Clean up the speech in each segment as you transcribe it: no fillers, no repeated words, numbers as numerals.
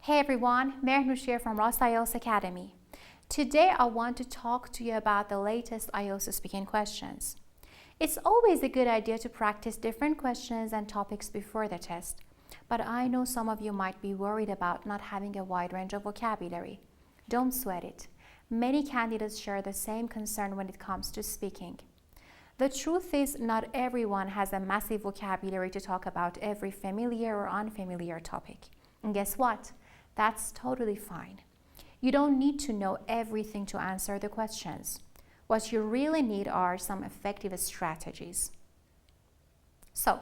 Hey everyone, Mehnush here from Ross IELTS Academy. Today I want to talk to you about the latest IELTS speaking questions. It's always a good idea to practice different questions and topics before the test, but I know some of you might be worried about not having a wide range of vocabulary. Don't sweat it. Many candidates share the same concern when it comes to speaking. The truth is, not everyone has a massive vocabulary to talk about every familiar or unfamiliar topic. And guess what? That's totally fine. You don't need to know everything to answer the questions. What you really need are some effective strategies. So,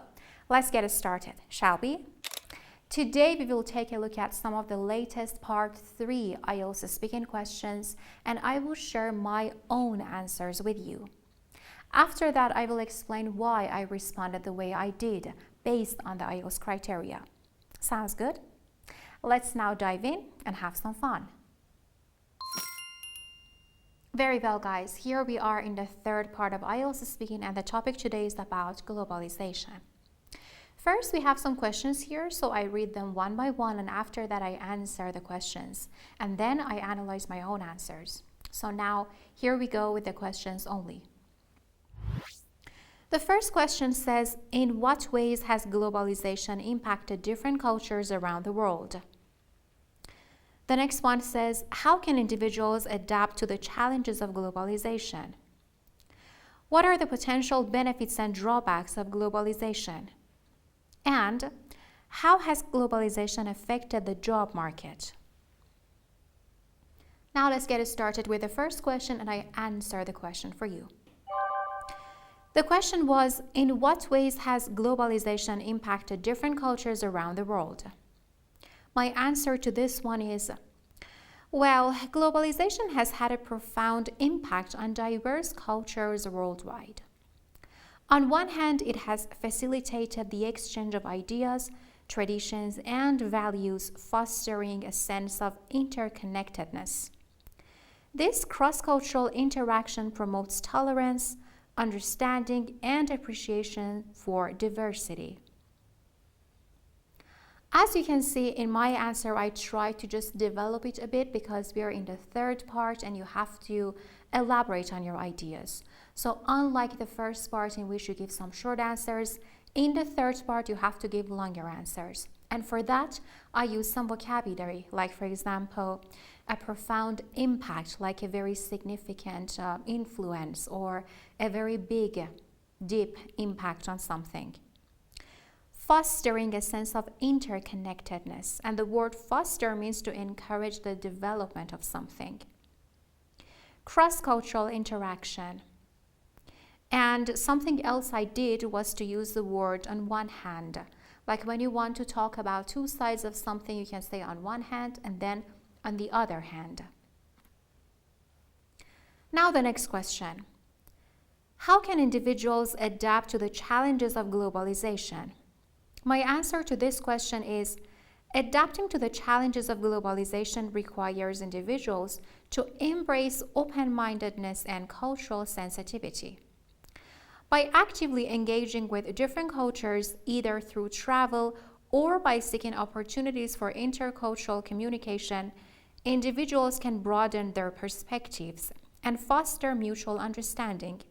let's get started, shall we? Today we will take a look at some of the latest Part 3 IELTS speaking questions, and I will share my own answers with you. After that, I will explain why I responded the way I did based on the IELTS criteria. Sounds good? Let's now dive in and have some fun. Very well, guys, here we are in the third part of IELTS speaking, and the topic today is about globalization. First, we have some questions here, so I read them one by one, and after that I answer the questions, and then I analyze my own answers. So now, here we go with the questions only. The first question says, in what ways has globalization impacted different cultures around the world? The next one says, how can individuals adapt to the challenges of globalization? What are the potential benefits and drawbacks of globalization? And how has globalization affected the job market? Now let's get started with the first question, and I answer the question for you. The question was, in what ways has globalization impacted different cultures around the world? My answer to this one is, well, globalization has had a profound impact on diverse cultures worldwide. On one hand, it has facilitated the exchange of ideas, traditions, and values, fostering a sense of interconnectedness. This cross-cultural interaction promotes tolerance, understanding, and appreciation for diversity. As you can see in my answer, I try to just develop it a bit because we are in the third part and you have to elaborate on your ideas. So unlike the first part in which you give some short answers, in the third part you have to give longer answers. And for that, I use some vocabulary, like for example, a profound impact, like a very significant influence, or a very big, deep impact on something. Fostering a sense of interconnectedness, and the word foster means to encourage the development of something. Cross-cultural interaction. And something else I did was to use the word on one hand. Like when you want to talk about two sides of something, you can say on one hand and then on the other hand. Now the next question. How can individuals adapt to the challenges of globalization? My answer to this question is, adapting to the challenges of globalization requires individuals to embrace open-mindedness and cultural sensitivity. By actively engaging with different cultures, either through travel or by seeking opportunities for intercultural communication, individuals can broaden their perspectives and foster mutual understanding.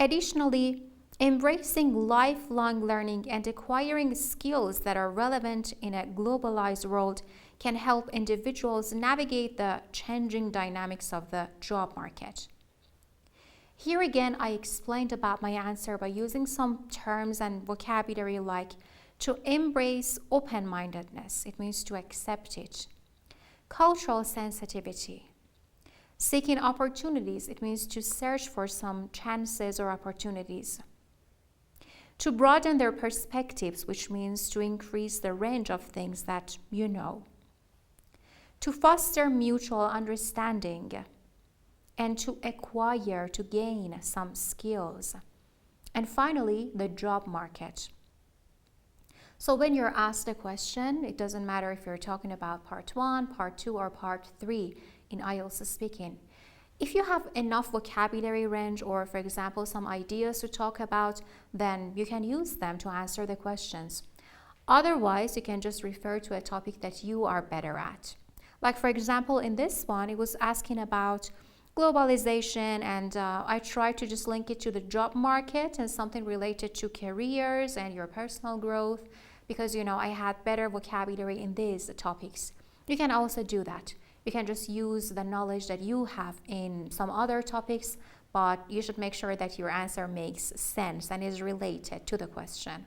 Additionally, embracing lifelong learning and acquiring skills that are relevant in a globalized world can help individuals navigate the changing dynamics of the job market. Here again, I explained about my answer by using some terms and vocabulary like to embrace open-mindedness, it means to accept it. Cultural sensitivity. Seeking opportunities, it means to search for some chances or opportunities. To broaden their perspectives, which means to increase the range of things that you know. To foster mutual understanding. And to acquire, to gain some skills. And finally, the job market. So when you're asked a question, it doesn't matter if you're talking about part 1, part 2, or part 3 in IELTS speaking. If you have enough vocabulary range or, for example, some ideas to talk about, then you can use them to answer the questions. Otherwise, you can just refer to a topic that you are better at. Like for example, in this one, it was asking about globalization, and I tried to just link it to the job market and something related to careers and your personal growth, because I had better vocabulary in these topics. You can also do that. You can just use the knowledge that you have in some other topics, but you should make sure that your answer makes sense and is related to the question.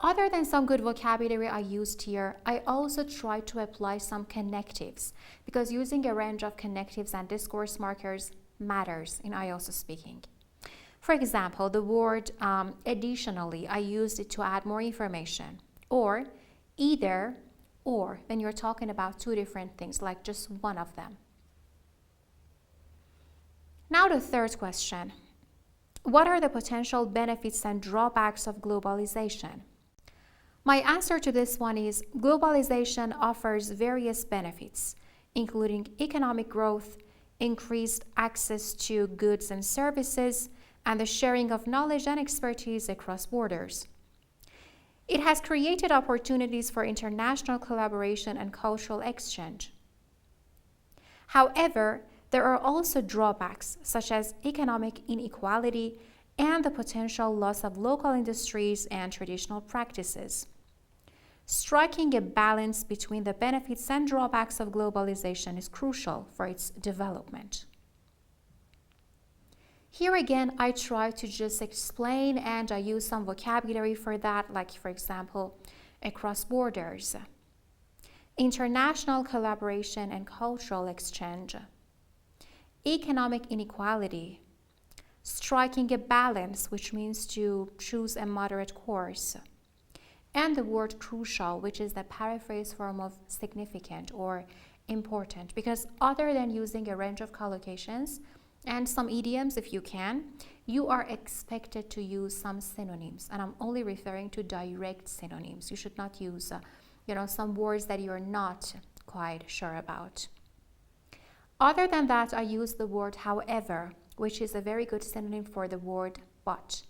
Other than some good vocabulary I used here, I also tried to apply some connectives, because using a range of connectives and discourse markers matters in IELTS speaking. For example, the word additionally, I used it to add more information, or either or when you're talking about two different things, like just one of them. Now the third question. What are the potential benefits and drawbacks of globalization? My answer to this one is globalization offers various benefits, including economic growth, increased access to goods and services, and the sharing of knowledge and expertise across borders. It has created opportunities for international collaboration and cultural exchange. However, there are also drawbacks, such as economic inequality and the potential loss of local industries and traditional practices. Striking a balance between the benefits and drawbacks of globalization is crucial for its development. Here again, I try to just explain, and I use some vocabulary for that, like for example, across borders, international collaboration and cultural exchange, economic inequality, striking a balance, which means to choose a moderate course, and the word crucial, which is the paraphrase form of significant or important, because other than using a range of collocations and some idioms, if you can, you are expected to use some synonyms, and I'm only referring to direct synonyms. You should not use some words that you're not quite sure about. Other than that, I use the word however, which is a very good synonym for the word but,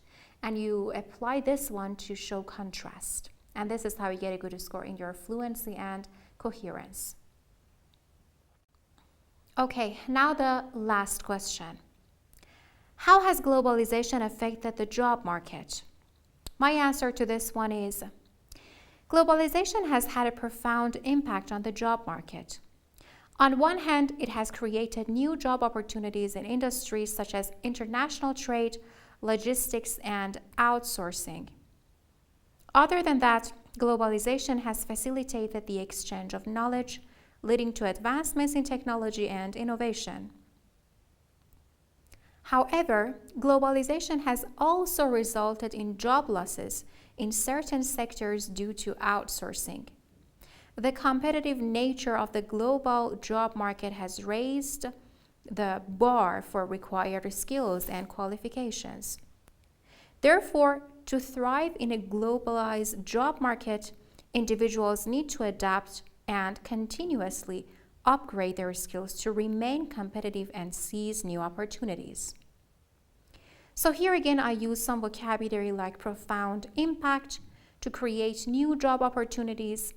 and you apply this one to show contrast, and this is how you get a good score in your fluency and coherence. Okay, now the last question. How has globalization affected the job market? My answer to this one is globalization has had a profound impact on the job market. On one hand, it has created new job opportunities in industries such as international trade, logistics, and outsourcing. Other than that, globalization has facilitated the exchange of knowledge, leading to advancements in technology and innovation. However, globalization has also resulted in job losses in certain sectors due to outsourcing. The competitive nature of the global job market has raised the bar for required skills and qualifications. Therefore, to thrive in a globalized job market, individuals need to adapt and continuously upgrade their skills to remain competitive and seize new opportunities. So here again, I use some vocabulary like profound impact to create new job opportunities,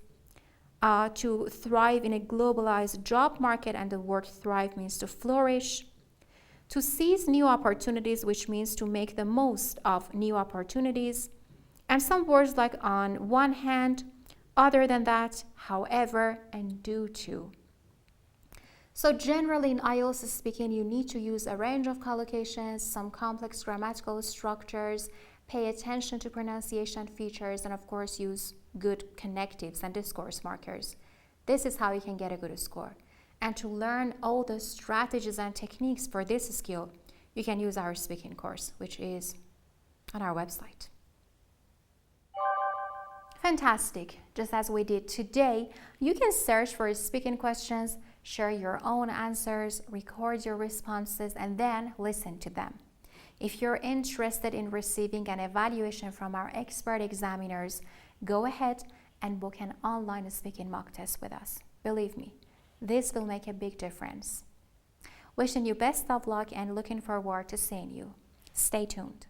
to thrive in a globalized job market, and the word thrive means to flourish, to seize new opportunities, which means to make the most of new opportunities, and some words like on one hand, other than that, however, and due to. So generally in IELTS speaking, you need to use a range of collocations, some complex grammatical structures, pay attention to pronunciation features, and of course use good connectives and discourse markers. This is how you can get a good score. And to learn all the strategies and techniques for this skill, you can use our speaking course, which is on our website. Fantastic. Just as we did today, you can search for speaking questions, share your own answers, record your responses, and then listen to them. If you're interested in receiving an evaluation from our expert examiners, go ahead and book an online speaking mock test with us. Believe me, this will make a big difference. Wishing you best of luck and looking forward to seeing you. Stay tuned.